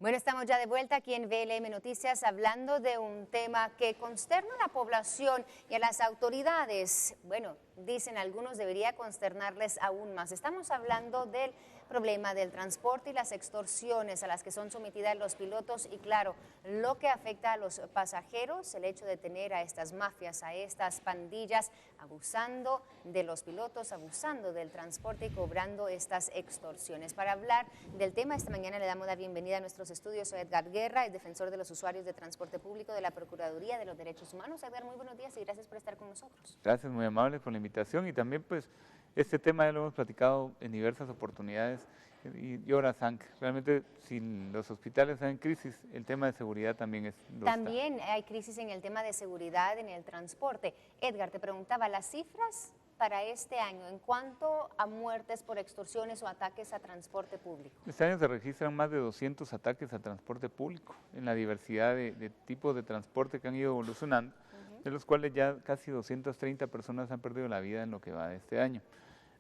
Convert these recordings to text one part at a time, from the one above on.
Bueno, estamos ya de vuelta aquí en VLM Noticias hablando de un tema que consterna a la población y a las autoridades. Bueno, dicen algunos debería consternarles aún más. Estamos hablando del problema del transporte y las extorsiones a las que son sometidas los pilotos y claro, lo que afecta a los pasajeros, el hecho de tener a estas mafias, a estas pandillas abusando de los pilotos, abusando del transporte y cobrando estas extorsiones. Para hablar del tema, esta mañana le damos la bienvenida a nuestros estudios a Edgar Guerra, el defensor de los usuarios de transporte público de la Procuraduría de los Derechos Humanos. Edgar, muy buenos días y gracias por estar con nosotros. Gracias, muy amable por la invitación y también pues este tema ya lo hemos platicado en diversas oportunidades y horas antes. Realmente si los hospitales están en crisis, el tema de seguridad también También hay crisis en el tema de seguridad en el transporte. Edgar, te preguntaba, las cifras para este año en cuanto a muertes por extorsiones o ataques a transporte público. Este año se registran más de 200 ataques a transporte público en la diversidad de tipos de transporte que han ido evolucionando, de los cuales ya casi 230 personas han perdido la vida en lo que va de este año.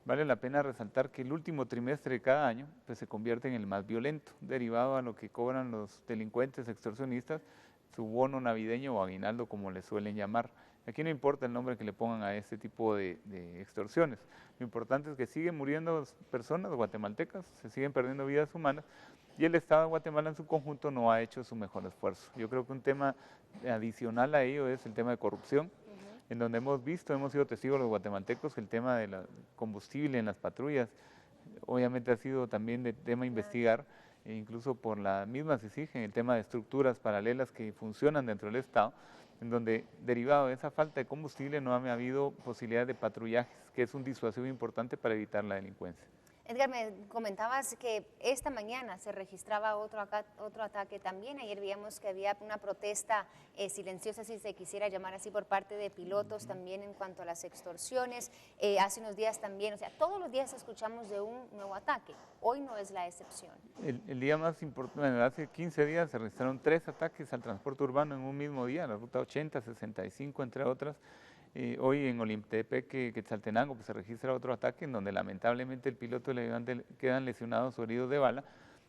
Vale la pena resaltar que el último trimestre de cada año pues, se convierte en el más violento, derivado a lo que cobran los delincuentes extorsionistas, su bono navideño o aguinaldo como le suelen llamar. Aquí no importa el nombre que le pongan a este tipo de extorsiones, lo importante es que siguen muriendo personas guatemaltecas, se siguen perdiendo vidas humanas y el Estado de Guatemala en su conjunto no ha hecho su mejor esfuerzo. Yo creo que un tema adicional a ello es el tema de corrupción, en donde hemos sido testigos los guatemaltecos que el tema del combustible en las patrullas, obviamente ha sido también de tema a investigar, e incluso por la misma CICIG, en el tema de estructuras paralelas que funcionan dentro del Estado, en donde derivado de esa falta de combustible no ha habido posibilidad de patrullajes, que es un disuasivo importante para evitar la delincuencia. Edgar, me comentabas que esta mañana se registraba otro ataque también. Ayer veíamos que había una protesta silenciosa, si se quisiera llamar así, por parte de pilotos también en cuanto a las extorsiones. Hace unos días también, o sea, todos los días escuchamos de un nuevo ataque. Hoy no es la excepción. El día más importante, bueno, hace 15 días se registraron 3 ataques al transporte urbano en un mismo día, la ruta 80, 65, entre otras. Hoy en Olintepec, Quetzaltenango, pues se registra otro ataque en donde lamentablemente el piloto y el ayudante quedan lesionados o heridos de bala.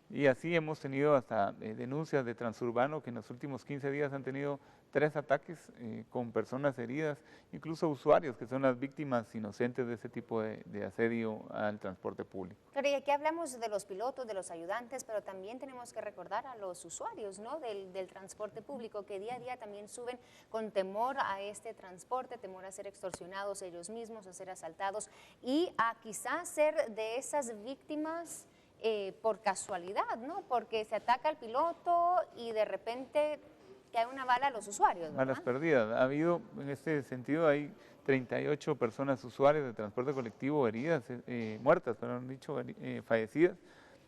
Y así hemos tenido hasta denuncias de Transurbano que en los últimos 15 días han tenido 3 ataques con personas heridas, incluso usuarios que son las víctimas inocentes de ese tipo de asedio al transporte público. Claro, y aquí hablamos de los pilotos, de los ayudantes, pero también tenemos que recordar a los usuarios, ¿no? del transporte público, que día a día también suben con temor a este transporte, temor a ser extorsionados ellos mismos, a ser asaltados y a quizás ser de esas víctimas por casualidad, ¿no? Porque se ataca al piloto y de repente cae una bala a los usuarios, ¿verdad? Balas perdidas. Ha habido, en este sentido, hay 38 personas usuarias de transporte colectivo heridas, muertas, pero han dicho fallecidas,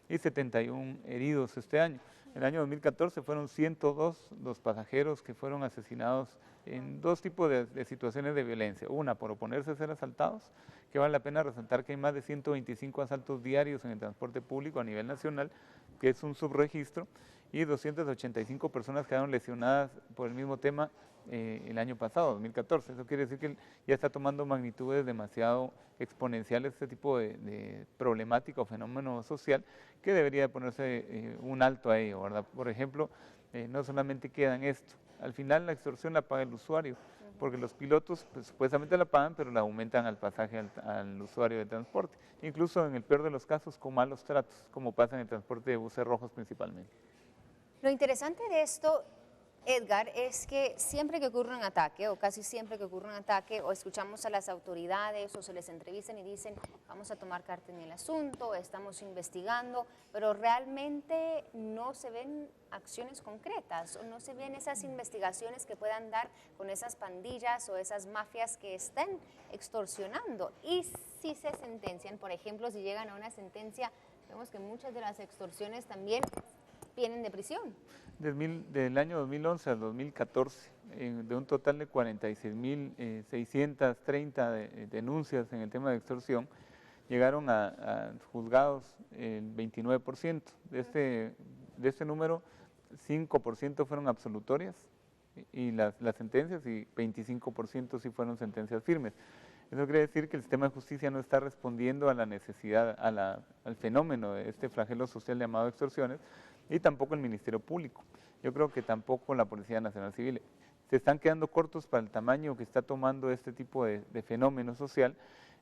y 71 heridos este año. En el año 2014 fueron 102 los pasajeros que fueron asesinados en 2 tipos de situaciones de violencia. Una, por oponerse a ser asaltados, que vale la pena resaltar que hay más de 125 asaltos diarios en el transporte público a nivel nacional, que es un subregistro, y 285 personas quedaron lesionadas por el mismo tema el año pasado, 2014. Eso quiere decir que ya está tomando magnitudes demasiado exponenciales este tipo de problemática o fenómeno social que debería ponerse un alto a ello, ¿verdad? Por ejemplo, no solamente queda en esto, al final la extorsión la paga el usuario, porque los pilotos pues, supuestamente la pagan, pero la aumentan al pasaje al usuario de transporte, incluso en el peor de los casos con malos tratos, como pasa en el transporte de buses rojos principalmente. Lo interesante de esto, Edgar, es que siempre que ocurre un ataque, o casi siempre que ocurre un ataque, o escuchamos a las autoridades, o se les entrevistan y dicen, vamos a tomar carta en el asunto, estamos investigando, pero realmente no se ven acciones concretas, o no se ven esas investigaciones que puedan dar con esas pandillas o esas mafias que están extorsionando. Y si se sentencian, por ejemplo, si llegan a una sentencia, vemos que muchas de las extorsiones también vienen de prisión. Del año 2011 al 2014, de un total de 46.630 denuncias en el tema de extorsión, llegaron a juzgados el 29%. De este número, 5% fueron absolutorias y las sentencias, y 25% sí fueron sentencias firmes. Eso quiere decir que el sistema de justicia no está respondiendo a la necesidad, al fenómeno de este flagelo social llamado extorsiones, y tampoco el Ministerio Público. Yo creo que tampoco la Policía Nacional Civil. Se están quedando cortos para el tamaño que está tomando este tipo de fenómeno social,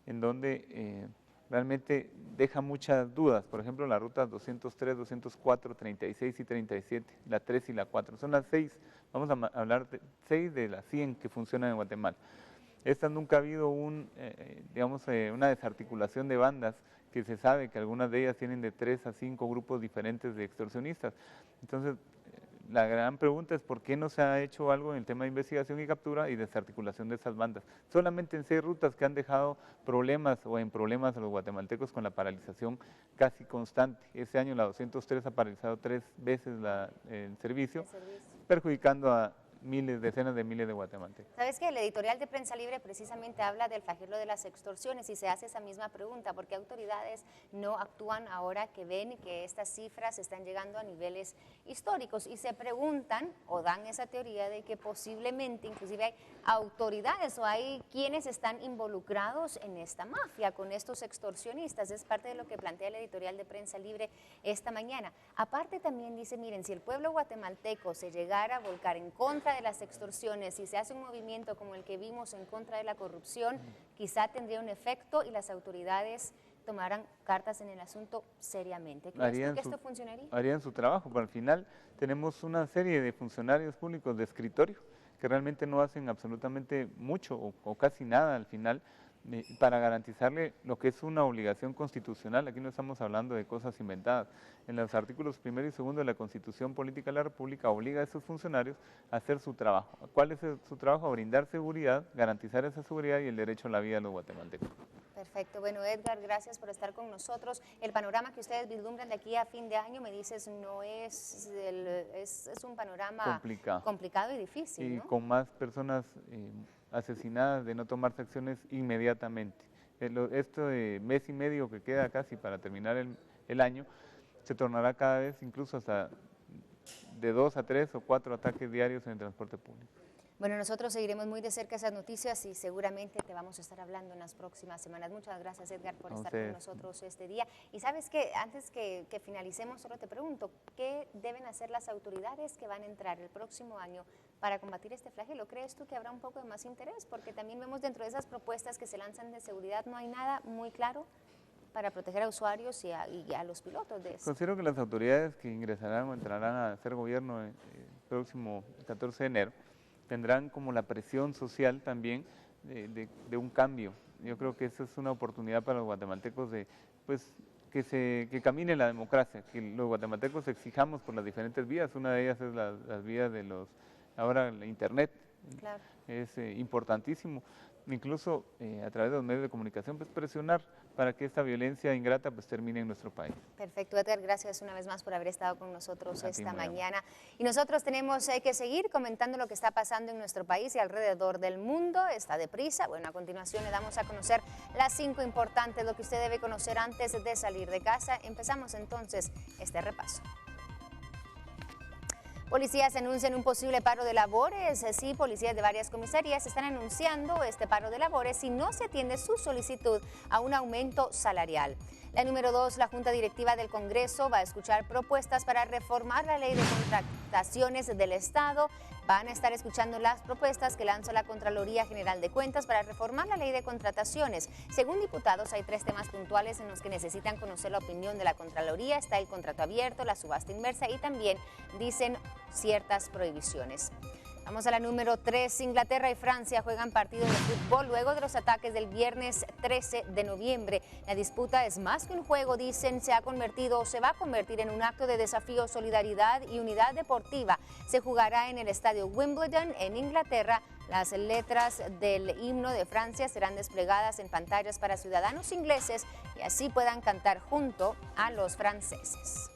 en donde realmente deja muchas dudas. Por ejemplo, las rutas 203, 204, 36 y 37, la 3 y la 4. Son las 6, vamos a hablar de 6 de las 100 que funcionan en Guatemala. Estas nunca ha habido una desarticulación de bandas, que se sabe que algunas de ellas tienen de 3 a 5 grupos diferentes de extorsionistas. Entonces, la gran pregunta es por qué no se ha hecho algo en el tema de investigación y captura y desarticulación de esas bandas. Solamente en 6 rutas que han dejado problemas o en problemas a los guatemaltecos con la paralización casi constante. Este año la 203 ha paralizado 3 veces el servicio, perjudicando a decenas de miles de guatemaltecos. Sabes que el editorial de Prensa Libre precisamente habla del flagelo de las extorsiones y se hace esa misma pregunta, ¿por qué autoridades no actúan ahora que ven que estas cifras están llegando a niveles históricos? Y se preguntan o dan esa teoría de que posiblemente inclusive hay autoridades o hay quienes están involucrados en esta mafia con estos extorsionistas. Es parte de lo que plantea el editorial de Prensa Libre esta mañana. Aparte también dice, miren, si el pueblo guatemalteco se llegara a volcar en contra de las extorsiones y se hace un movimiento como el que vimos en contra de la corrupción, quizá tendría un efecto y las autoridades tomaran cartas en el asunto seriamente. ¿Crees tú que esto funcionaría? Harían su trabajo, pero al final tenemos una serie de funcionarios públicos de escritorio que realmente no hacen absolutamente mucho o casi nada al final para garantizarle lo que es una obligación constitucional. Aquí no estamos hablando de cosas inventadas. En los artículos 1 y 2 de la Constitución Política de la República obliga a esos funcionarios a hacer su trabajo. ¿Cuál es su trabajo? A brindar seguridad, garantizar esa seguridad y el derecho a la vida de los guatemaltecos. Perfecto. Bueno, Edgar, gracias por estar con nosotros. El panorama que ustedes vislumbran de aquí a fin de año, me dices, no es, es un panorama complicado y difícil, y ¿no? con más personas asesinadas de no tomarse acciones inmediatamente. Este mes y medio que queda casi para terminar el año, se tornará cada vez incluso hasta de 2 a 3 o 4 ataques diarios en el transporte público. Bueno, nosotros seguiremos muy de cerca esas noticias y seguramente te vamos a estar hablando en las próximas semanas. Muchas gracias, Edgar, por estar con nosotros este día. Y sabes que antes que finalicemos, solo te pregunto, ¿qué deben hacer las autoridades que van a entrar el próximo año para combatir este flagelo? ¿Crees tú que habrá un poco de más interés? Porque también vemos dentro de esas propuestas que se lanzan de seguridad, no hay nada muy claro para proteger a usuarios y a los pilotos de eso. Considero que las autoridades que ingresarán o entrarán a hacer gobierno el próximo 14 de enero tendrán como la presión social también de un cambio. Yo creo que esa es una oportunidad para los guatemaltecos de que camine la democracia, que los guatemaltecos exijamos por las diferentes vías. Una de ellas es las vías de ahora la internet. Claro. Es importantísimo, incluso a través de los medios de comunicación, presionar para que esta violencia ingrata termine en nuestro país. Perfecto, Edgar, gracias una vez más por haber estado con nosotros esta mañana. Y nosotros tenemos que seguir comentando lo que está pasando en nuestro país y alrededor del mundo. Está deprisa. Bueno, a continuación le damos a conocer las 5 importantes, lo que usted debe conocer antes de salir de casa. Empezamos entonces este repaso. Policías anuncian un posible paro de labores. Sí, policías de varias comisarías están anunciando este paro de labores si no se atiende su solicitud a un aumento salarial. La número 2, la Junta Directiva del Congreso va a escuchar propuestas para reformar la ley de contrataciones del Estado. Van a estar escuchando las propuestas que lanzó la Contraloría General de Cuentas para reformar la ley de contrataciones. Según diputados, hay 3 temas puntuales en los que necesitan conocer la opinión de la Contraloría. Está el contrato abierto, la subasta inversa y también dicen ciertas prohibiciones. Vamos a la número 3. Inglaterra y Francia juegan partido de fútbol luego de los ataques del viernes 13 de noviembre. La disputa es más que un juego, dicen, se va a convertir en un acto de desafío, solidaridad y unidad deportiva. Se jugará en el estadio Wimbledon en Inglaterra. Las letras del himno de Francia serán desplegadas en pantallas para ciudadanos ingleses y así puedan cantar junto a los franceses.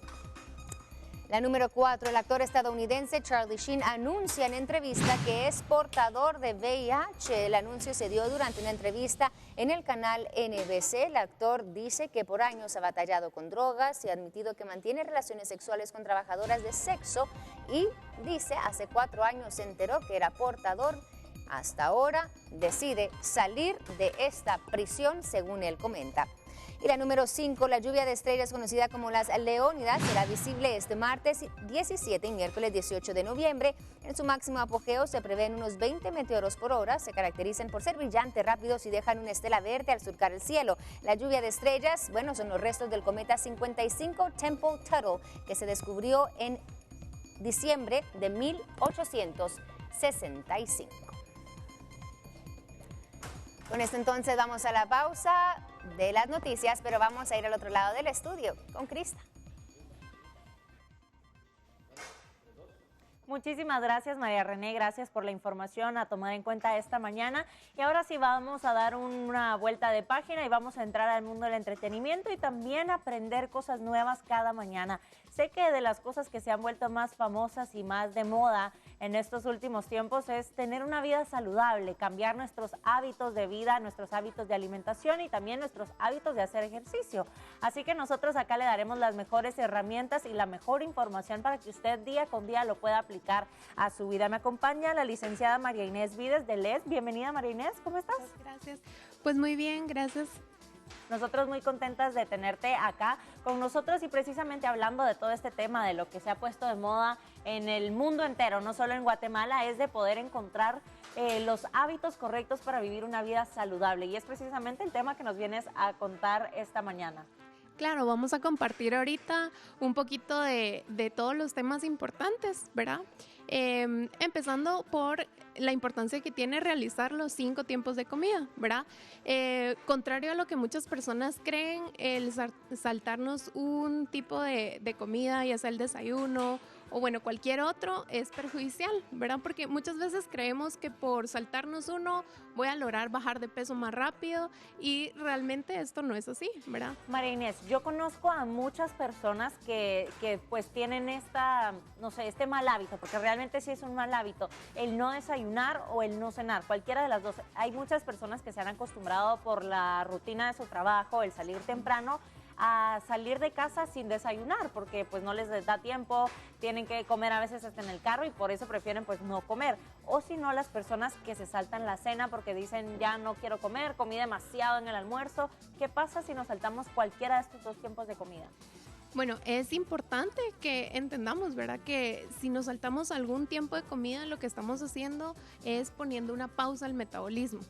La número 4, el actor estadounidense Charlie Sheen anuncia en entrevista que es portador de VIH. El anuncio se dio durante una entrevista en el canal NBC. El actor dice que por años ha batallado con drogas y ha admitido que mantiene relaciones sexuales con trabajadoras de sexo y dice hace 4 años se enteró que era portador. Hasta ahora decide salir de esta prisión, según él comenta. Y la número 5, la lluvia de estrellas conocida como las Leónidas será visible este martes 17 y miércoles 18 de noviembre. En su máximo apogeo se prevén unos 20 meteoros por hora. Se caracterizan por ser brillantes, rápidos y dejan una estela verde al surcar el cielo. La lluvia de estrellas, bueno, son los restos del cometa 55 Tempel-Tuttle, que se descubrió en diciembre de 1865. Con esto entonces vamos a la pausa de las noticias, pero vamos a ir al otro lado del estudio con Krista. Muchísimas gracias, María René, gracias por la información a tomar en cuenta esta mañana. Y ahora sí vamos a dar una vuelta de página y vamos a entrar al mundo del entretenimiento y también aprender cosas nuevas cada mañana. Sé que de las cosas que se han vuelto más famosas y más de moda en estos últimos tiempos es tener una vida saludable, cambiar nuestros hábitos de vida, nuestros hábitos de alimentación y también nuestros hábitos de hacer ejercicio. Así que nosotros acá le daremos las mejores herramientas y la mejor información para que usted día con día lo pueda aplicar a su vida. Me acompaña la licenciada María Inés Vides de LES. Bienvenida, María Inés, ¿cómo estás? Gracias. Pues muy bien, gracias. Nosotros muy contentas de tenerte acá con nosotros y precisamente hablando de todo este tema, de lo que se ha puesto de moda en el mundo entero, no solo en Guatemala, es de poder encontrar los hábitos correctos para vivir una vida saludable. Y es precisamente el tema que nos vienes a contar esta mañana. Claro, vamos a compartir ahorita un poquito de todos los temas importantes, ¿verdad? Empezando por la importancia que tiene realizar los 5 tiempos de comida, ¿verdad? Contrario a lo que muchas personas creen, el saltarnos un tipo de comida, ya sea el desayuno o bueno, cualquier otro, es perjudicial, ¿verdad? Porque muchas veces creemos que por saltarnos uno voy a lograr bajar de peso más rápido y realmente esto no es así, ¿verdad? María Inés, yo conozco a muchas personas que pues tienen este mal hábito, porque realmente sí es un mal hábito, el no desayunar o el no cenar, cualquiera de las dos. Hay muchas personas que se han acostumbrado por la rutina de su trabajo, el salir temprano, a salir de casa sin desayunar porque pues no les da tiempo, tienen que comer a veces hasta en el carro y por eso prefieren pues no comer. O si no, las personas que se saltan la cena porque dicen ya no quiero comer, comí demasiado en el almuerzo. ¿Qué pasa si nos saltamos cualquiera de estos 2 tiempos de comida? Bueno, es importante que entendamos, ¿verdad? Que si nos saltamos algún tiempo de comida, lo que estamos haciendo es poniendo una pausa al metabolismo.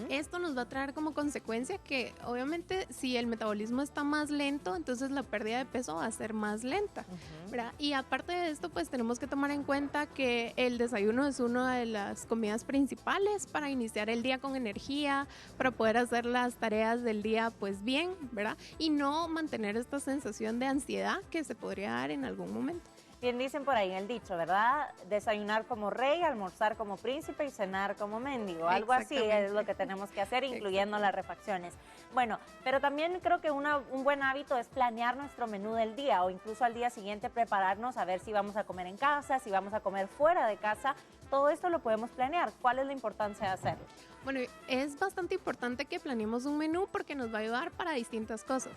Esto nos va a traer como consecuencia que obviamente si el metabolismo está más lento, entonces la pérdida de peso va a ser más lenta, ¿verdad? Y aparte de esto, pues tenemos que tomar en cuenta que el desayuno es una de las comidas principales para iniciar el día con energía, para poder hacer las tareas del día pues bien, ¿verdad? Y no mantener esta sensación de ansiedad que se podría dar en algún momento. Bien dicen por ahí el dicho, ¿verdad? Desayunar como rey, almorzar como príncipe y cenar como mendigo. Algo así es lo que tenemos que hacer, incluyendo las refacciones. Bueno, pero también creo que un buen hábito es planear nuestro menú del día o incluso al día siguiente prepararnos a ver si vamos a comer en casa, si vamos a comer fuera de casa. Todo esto lo podemos planear. ¿Cuál es la importancia de hacerlo? Bueno, es bastante importante que planeemos un menú porque nos va a ayudar para distintas cosas.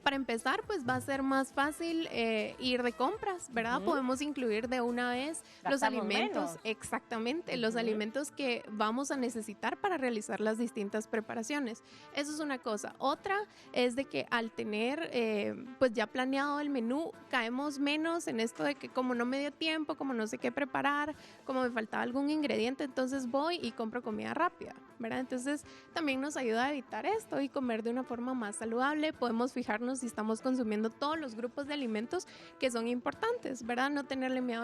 Para empezar, pues va a ser más fácil ir de compras, ¿verdad? Podemos incluir de una vez los alimentos, menos. Exactamente, los alimentos que vamos a necesitar para realizar las distintas preparaciones. Eso es una cosa. Otra es de que al tener pues ya planeado el menú, caemos menos en esto de que como no me dio tiempo, como no sé qué preparar, como me faltaba algún ingrediente, entonces voy y compro comida rápida, ¿verdad? Entonces también nos ayuda a evitar esto y comer de una forma más saludable. Podemos fijarnos si estamos consumiendo todos los grupos de alimentos que son importantes, ¿verdad? No tenerle miedo a